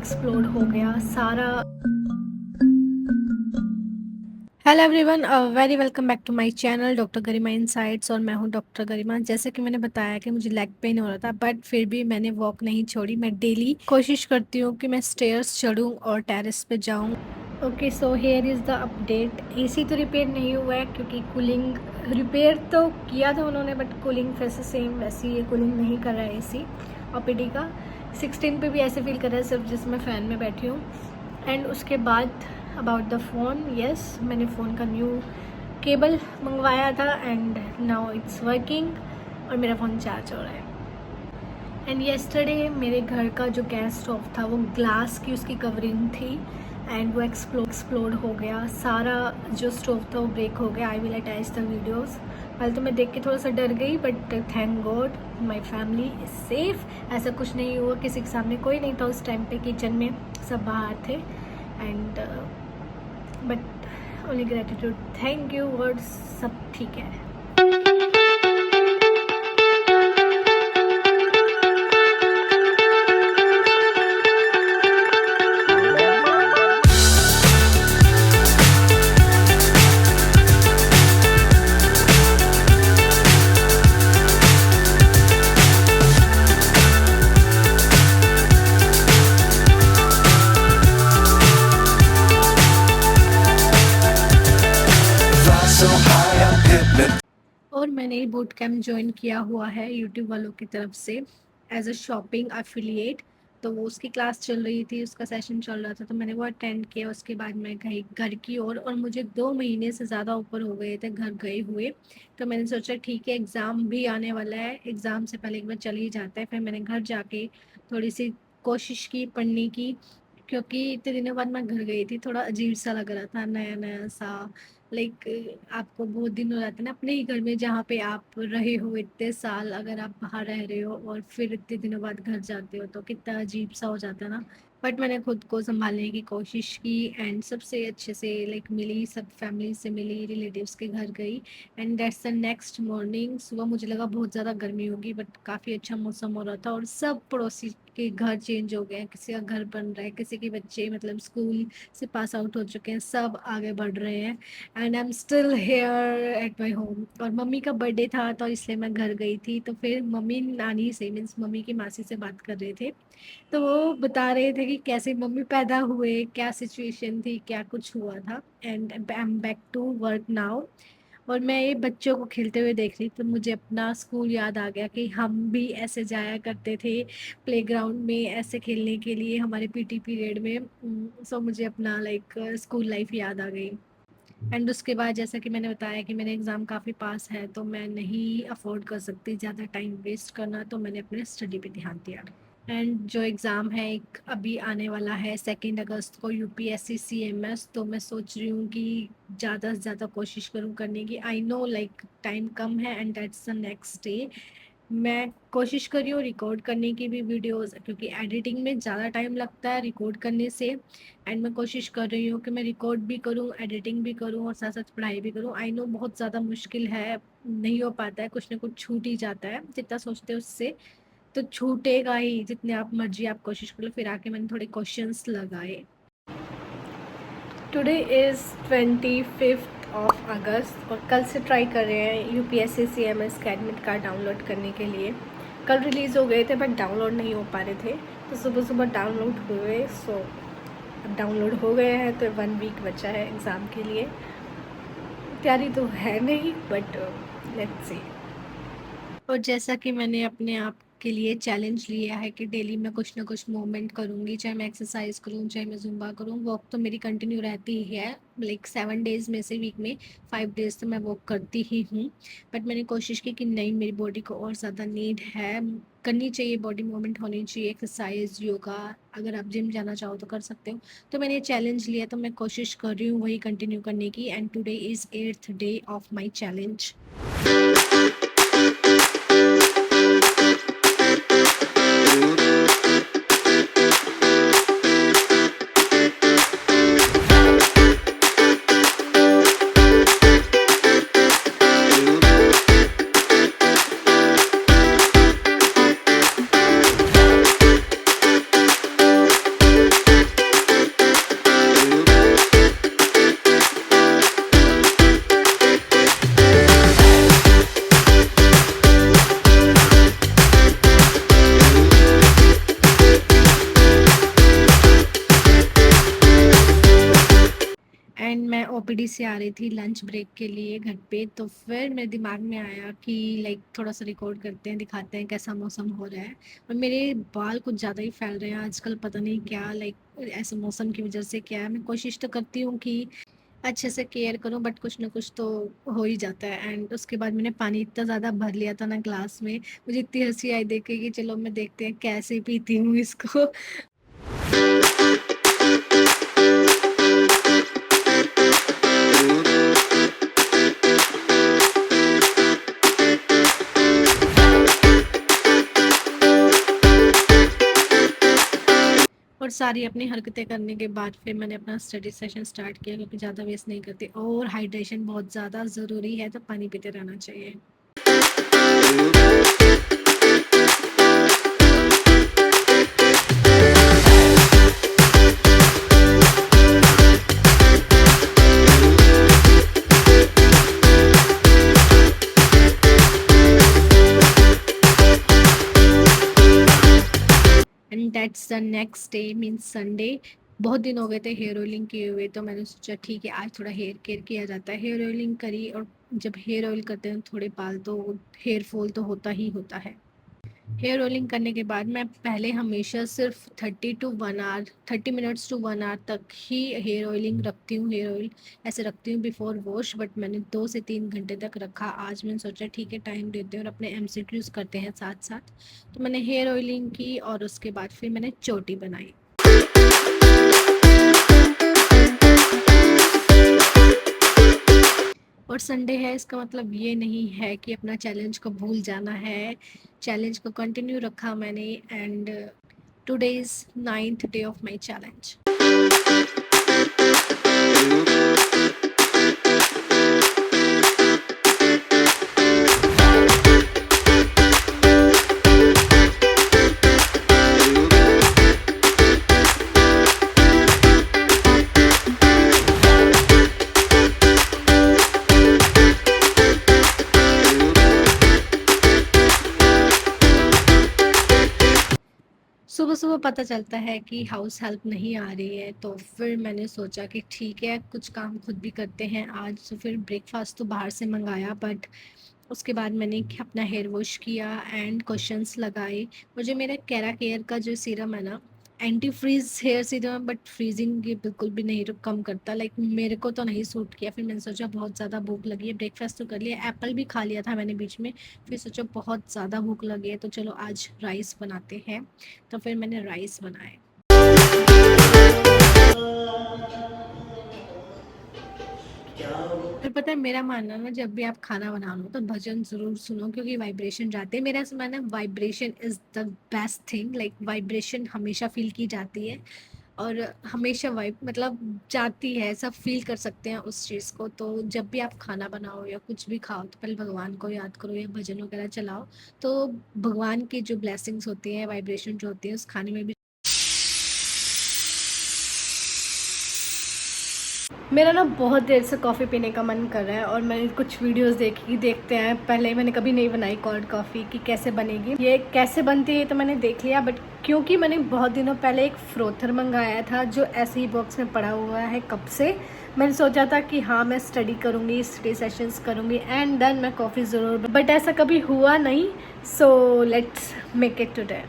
Explode हो गया सारा। Hello everyone, very welcome back to my channel doctor Garima insights. और मैं हूं डॉक्टर गरिमा। जैसे कि मैंने बताया कि मुझे लेग पेन हो रहा था, बट फिर भी मैंने वॉक नहीं छोड़ी। मैं डेली कोशिश करती हूँ कि मैं स्टेयर्स चढ़ूँ और टेरेस पे जाऊँ। Okay, so here is the update. AC तो रिपेयर नहीं हुआ है क्योंकि कूलिंग रिपेयर तो किया था उन्होंने, बट कूलिंग फिर से सेम वैसी ये कूलिंग नहीं कर रहा है एसी। ओपीडी का 16 पे भी ऐसे फील कर रहा है सिर्फ जिसमें फ़ैन में बैठी हूँ। एंड उसके बाद अबाउट द फ़ोन, यस मैंने फ़ोन का न्यू केबल मंगवाया था एंड नाउ इट्स वर्किंग और मेरा फ़ोन चार्ज हो रहा है। एंड येस्टरडे मेरे घर का जो गैस स्टोव था वो ग्लास की उसकी कवरिंग थी एंड वो एक्सप्लोड हो गया सारा। जो स्टोव था वो ब्रेक हो गया। I will attach the videos. पहले तो मैं देख के थोड़ा सा डर गई, but thank God my family is safe. ऐसा कुछ नहीं हुआ, किसी के सामने कोई नहीं था उस टाइम पे किचन में, सब बाहर थे। And but only gratitude, thank you words, सब ठीक है। और मैंने बूट कैम्प ज्वाइन किया हुआ है यूट्यूब वालों की तरफ से एज अ शॉपिंग एफिलिएट। तो वो उसकी क्लास चल रही थी, उसका सेशन चल रहा था, तो मैंने वो अटेंड किया। उसके बाद मैं गई घर की ओर और मुझे 2 महीने से ज़्यादा ऊपर हो गए थे घर गए हुए। तो मैंने सोचा ठीक है, एग्ज़ाम भी आने वाला है, एग्ज़ाम से पहले एक बार चले ही जाता है। फिर मैंने घर जाके थोड़ी सी कोशिश की पढ़ने की, क्योंकि इतने दिनों बाद मैं घर गई थी, थोड़ा अजीब सा लग रहा था, नया नया सा। लाइक आपको बहुत दिन हो जाते हैं ना अपने ही घर में, जहाँ पे आप रहे हो इतने साल, अगर आप बाहर रह रहे हो और फिर इतने दिनों बाद घर जाते हो तो कितना अजीब सा हो जाता है ना। बट मैंने खुद को संभालने की कोशिश की एंड सबसे अच्छे से लाइक मिली, सब फैमिली से मिली, रिलेटिव्स के घर गई। And that's the next morning. सुबह मुझे लगा बहुत ज़्यादा गर्मी होगी, बट काफ़ी अच्छा मौसम हो रहा था और सब पड़ोसी के घर चेंज हो गए हैं। किसी का घर बन रहा है, किसी के बच्चे मतलब स्कूल से पास आउट हो चुके हैं, सब आगे बढ़ रहे हैं। And I am still here at my home. और मम्मी का बर्थडे था तो इसलिए मैं घर गई थी। तो फिर मम्मी नानी से मीन्स मम्मी की मासी से बात कर रहे थे, तो वो बता रहे थे कि कैसे मम्मी पैदा हुए, क्या सिचुएशन थी, क्या कुछ हुआ था। And I am back to work now. और मैं ये बच्चों को खेलते हुए देख रही तो मुझे अपना स्कूल याद आ गया कि हम भी ऐसे जाया करते थे प्लेग्राउंड में ऐसे खेलने के लिए हमारे पीटी पीरियड में। सो मुझे अपना लाइक स्कूल लाइफ याद आ गई। एंड उसके बाद जैसा कि मैंने बताया कि मेरे एग्ज़ाम काफ़ी पास है, तो मैं नहीं अफोर्ड कर सकती ज़्यादा टाइम वेस्ट करना, तो मैंने अपने स्टडी पे ध्यान दिया। एंड जो एग्ज़ाम है एक अभी आने वाला है 2 अगस्त को, यूपीएससी सीएमएस। तो मैं सोच रही हूँ कि ज़्यादा से ज़्यादा कोशिश करूँ करने की। आई नो लाइक टाइम कम है and that's the next day. मैं कोशिश कर रही हूँ रिकॉर्ड करने की भी वीडियोस, क्योंकि एडिटिंग में ज़्यादा टाइम लगता है रिकॉर्ड करने से। एंड मैं कोशिश कर रही हूँ कि मैं रिकॉर्ड भी करूँ, एडिटिंग भी करूँ और साथ साथ पढ़ाई भी करूँ। आई नो बहुत ज़्यादा मुश्किल है, नहीं हो पाता है, कुछ ना कुछ छूट ही जाता है जितना सोचते हो उससे। तो छूटेगा ही, जितने आप मर्जी आप कोशिश कर लो। फिर आके मैंने थोड़े क्वेश्चंस लगाए। टुडे इज़ 25 अगस्त और कल से ट्राई कर रहे हैं यूपीएससी सीएमएस का एडमिट कार्ड डाउनलोड करने के लिए। कल रिलीज़ हो गए थे बट डाउनलोड नहीं हो पा रहे थे, तो सुबह सुबह डाउनलोड हुए। सो अब डाउनलोड हो गए हैं, तो 1 वीक बचा है एग्ज़ाम के लिए। तैयारी तो है नहीं, बट लेट्स सी। और जैसा कि मैंने अपने आप के लिए चैलेंज लिया है कि डेली मैं कुछ ना कुछ मूवमेंट करूँगी, चाहे मैं एक्सरसाइज करूँ, चाहे मैं जुम्बा करूँ। वॉक तो मेरी कंटिन्यू रहती ही है, लाइक 7 डेज़ में से वीक में 5 डेज़ तो मैं वॉक करती ही हूँ। बट मैंने कोशिश की कि नहीं, मेरी बॉडी को और ज़्यादा नीड है, करनी चाहिए, बॉडी मूवमेंट होनी चाहिए, एक्सरसाइज, योगा। अगर आप जिम जाना चाहो तो कर सकते हो। तो मैंने ये चैलेंज लिया, तो मैं कोशिश कर रही हूँ वही कंटिन्यू करने की। And today is 8th day of my challenge. OPD से आ रही थी लंच ब्रेक के लिए घर पे, तो फिर मेरे दिमाग में आया कि लाइक थोड़ा सा रिकॉर्ड करते हैं, दिखाते हैं कैसा मौसम हो रहा है। और मेरे बाल कुछ ज़्यादा ही फैल रहे हैं आजकल, पता नहीं क्या, लाइक ऐसे मौसम की वजह से क्या है। मैं कोशिश तो करती हूँ कि अच्छे से केयर करूँ, बट कुछ ना कुछ तो हो ही जाता है। एंड उसके बाद मैंने पानी इतना ज़्यादा भर लिया था ना ग्लास में, मुझे इतनी हंसी आई देख के कि चलो मैं देखते हैं कैसे पीती हूँ इसको। और सारी अपनी हरकतें करने के बाद फिर मैंने अपना स्टडी सेशन स्टार्ट किया, क्योंकि ज़्यादा वेस्ट नहीं करते और हाइड्रेशन बहुत ज़्यादा ज़रूरी है, तो पानी पीते रहना चाहिए। And that's the next day means Sunday. बहुत दिन हो गए थे हेयर ऑयलिंग किए हुए, तो मैंने सोचा ठीक है आज थोड़ा हेयर केयर किया जाता है। हेयर ऑयलिंग करी, और जब हेयर ऑयल करते हैं थोड़े बाल तो हेयर फॉल तो होता ही होता है। हेयर ऑयलिंग करने के बाद मैं पहले हमेशा सिर्फ 30 मिनट्स टू 1 आवर तक ही हेयर ऑयलिंग रखती हूँ, हेयर ऑयल ऐसे रखती हूँ बिफोर वॉश, बट मैंने 2 से 3 घंटे तक रखा। आज मैंने सोचा ठीक है टाइम देते हैं और अपने एमसीक्यूज करते हैं साथ साथ। तो मैंने हेयर ऑयलिंग की और उसके बाद फिर मैंने चोटी बनाई। और संडे है इसका मतलब ये नहीं है कि अपना चैलेंज को भूल जाना है। चैलेंज को कंटिन्यू रखा मैंने, and today is 9th day of my challenge. सुबह सुबह पता चलता है कि हाउस हेल्प नहीं आ रही है, तो फिर मैंने सोचा कि ठीक है कुछ काम खुद भी करते हैं आज। तो फिर ब्रेकफास्ट तो बाहर से मंगाया, बट उसके बाद मैंने अपना हेयर वॉश किया एंड क्वेश्चंस लगाए। और जो मेरा कैरा केयर का जो सीरम है ना, एंटी फ्रीज हेयर सीरम है, बट फ्रीजिंग ये बिल्कुल भी नहीं कम करता, लाइक मेरे को तो नहीं सूट किया। फिर मैंने सोचा बहुत ज़्यादा भूख लगी है, ब्रेकफास्ट तो कर लिया, एप्पल भी खा लिया था मैंने बीच में। फिर सोचा बहुत ज़्यादा भूख लगी है तो चलो आज राइस बनाते हैं, तो फिर मैंने राइस बनाए। और पता है मेरा मानना ना, जब भी आप खाना बना लो तो भजन जरूर सुनो, क्योंकि वाइब्रेशन जाते हैं। मेरा मानना vibration is the best thing, like vibration हमेशा फील की जाती है, और हमेशा वाइब मतलब जाती है, सब फील कर सकते हैं उस चीज़ को। तो जब भी आप खाना बनाओ या कुछ भी खाओ तो पहले भगवान को याद करो या भजन वगैरह चलाओ, तो भगवान की जो ब्लेसिंग्स होती हैं, वाइब्रेशन जो होती है उस खाने में भी। मेरा ना बहुत देर से कॉफ़ी पीने का मन कर रहा है, और मैंने कुछ वीडियोस देखी, देखते हैं। पहले मैंने कभी नहीं बनाई कोल्ड कॉफ़ी कि कैसे बनेगी, ये कैसे बनती है तो मैंने देख लिया। बट क्योंकि मैंने बहुत दिनों पहले एक फ्रोथर मंगाया था जो ऐसे ही बॉक्स में पड़ा हुआ है कब से, मैंने सोचा था कि हाँ मैं स्टडी करूँगी, स्टडी सेशंस करूँगी एंड देन मैं कॉफ़ी ज़रूर, बट ऐसा कभी हुआ नहीं। So let's make it today.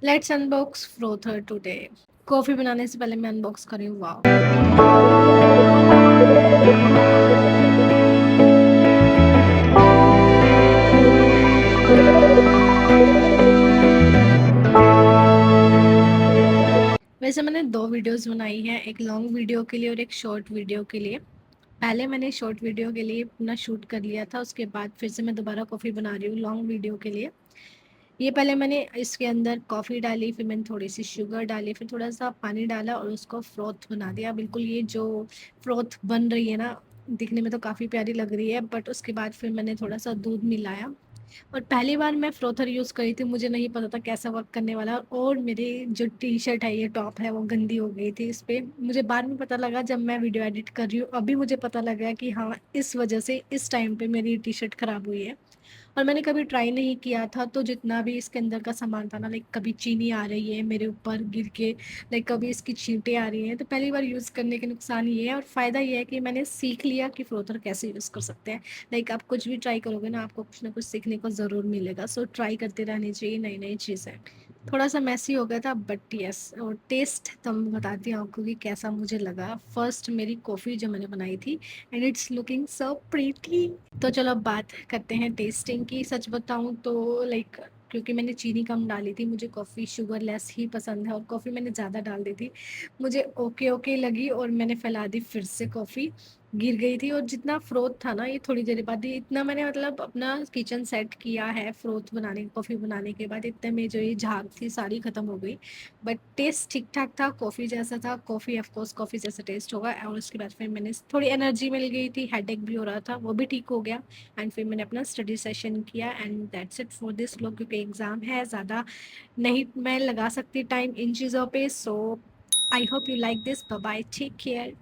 Let's unbox frother today. Coffee बनाने से पहले मैं अनबॉक्स करी हूँ, वाह। वैसे मैंने 2 वीडियोस बनाई हैं, एक लॉन्ग वीडियो के लिए और एक शॉर्ट वीडियो के लिए। पहले मैंने शॉर्ट वीडियो के लिए अपना शूट कर लिया था, उसके बाद फिर से मैं दोबारा कॉफ़ी बना रही हूँ लॉन्ग वीडियो के लिए। ये पहले मैंने इसके अंदर कॉफ़ी डाली, फिर मैंने थोड़ी सी शुगर डाली, फिर थोड़ा सा पानी डाला और उसको फ्रोथ बना दिया। बिल्कुल ये जो फ्रोथ बन रही है ना, दिखने में तो काफ़ी प्यारी लग रही है, बट उसके बाद फिर मैंने थोड़ा सा दूध मिलाया। और पहली बार मैं फ्रोथर यूज़ करी थी, मुझे नहीं पता था कैसा वर्क करने वाला, और मेरी जो टी शर्ट है, ये टॉप है, वो गंदी हो गई थी इस पर। मुझे बाद में पता लगा जब मैं वीडियो एडिट कर रही हूँ, अभी मुझे पता लगा कि हाँ इस वजह से इस टाइम पे मेरी टी शर्ट ख़राब हुई है। और मैंने कभी ट्राई नहीं किया था, तो जितना भी इसके अंदर का सामान था ना, लाइक कभी चीनी आ रही है मेरे ऊपर गिर के, लाइक कभी इसकी छींटे आ रही हैं। तो पहली बार यूज़ करने के नुकसान ये है, और फ़ायदा ये है कि मैंने सीख लिया कि फ्रोथर कैसे यूज़ कर सकते हैं। लाइक आप कुछ भी ट्राई करोगे ना, आपको कुछ ना कुछ सीखने को ज़रूर मिलेगा। सो ट्राई करते रहनी चाहिए नई नई चीज़ें। थोड़ा सा मैसी हो गया था, बट यस। और टेस्ट तो मैं बताती हूँ आपको कि कैसा मुझे लगा। फर्स्ट मेरी कॉफ़ी जो मैंने बनाई थी, and it's looking so pretty. तो चलो अब बात करते हैं टेस्टिंग की। सच बताऊं तो लाइक, क्योंकि मैंने चीनी कम डाली थी, मुझे कॉफ़ी शुगर लेस ही पसंद है, और कॉफ़ी मैंने ज़्यादा डाल दी थी। मुझे ओके ओके लगी, और मैंने फैला दी फिर से कॉफ़ी, गिर गई थी। और जितना फ्रोथ था ना, ये थोड़ी देर बाद ही इतना मैंने मतलब अपना किचन सेट किया है फ्रोथ बनाने, कॉफ़ी बनाने के बाद इतने में जो ये झाग थी सारी ख़त्म हो गई। बट टेस्ट ठीक ठाक था, कॉफ़ी जैसा था। कॉफ़ी ऑफ कोर्स कॉफ़ी जैसा टेस्ट होगा। और उसके बाद फिर मैंने थोड़ी एनर्जी मिल गई थी, हेडेक भी हो रहा था, वो भी ठीक हो गया। एंड फिर मैंने अपना स्टडी सेशन किया, and that's it for this लोग, क्योंकि एग्ज़ाम है, ज़्यादा नहीं मैं लगा सकती टाइम इन चीज़ों पे। So I hope you like this. Bye bye, take care.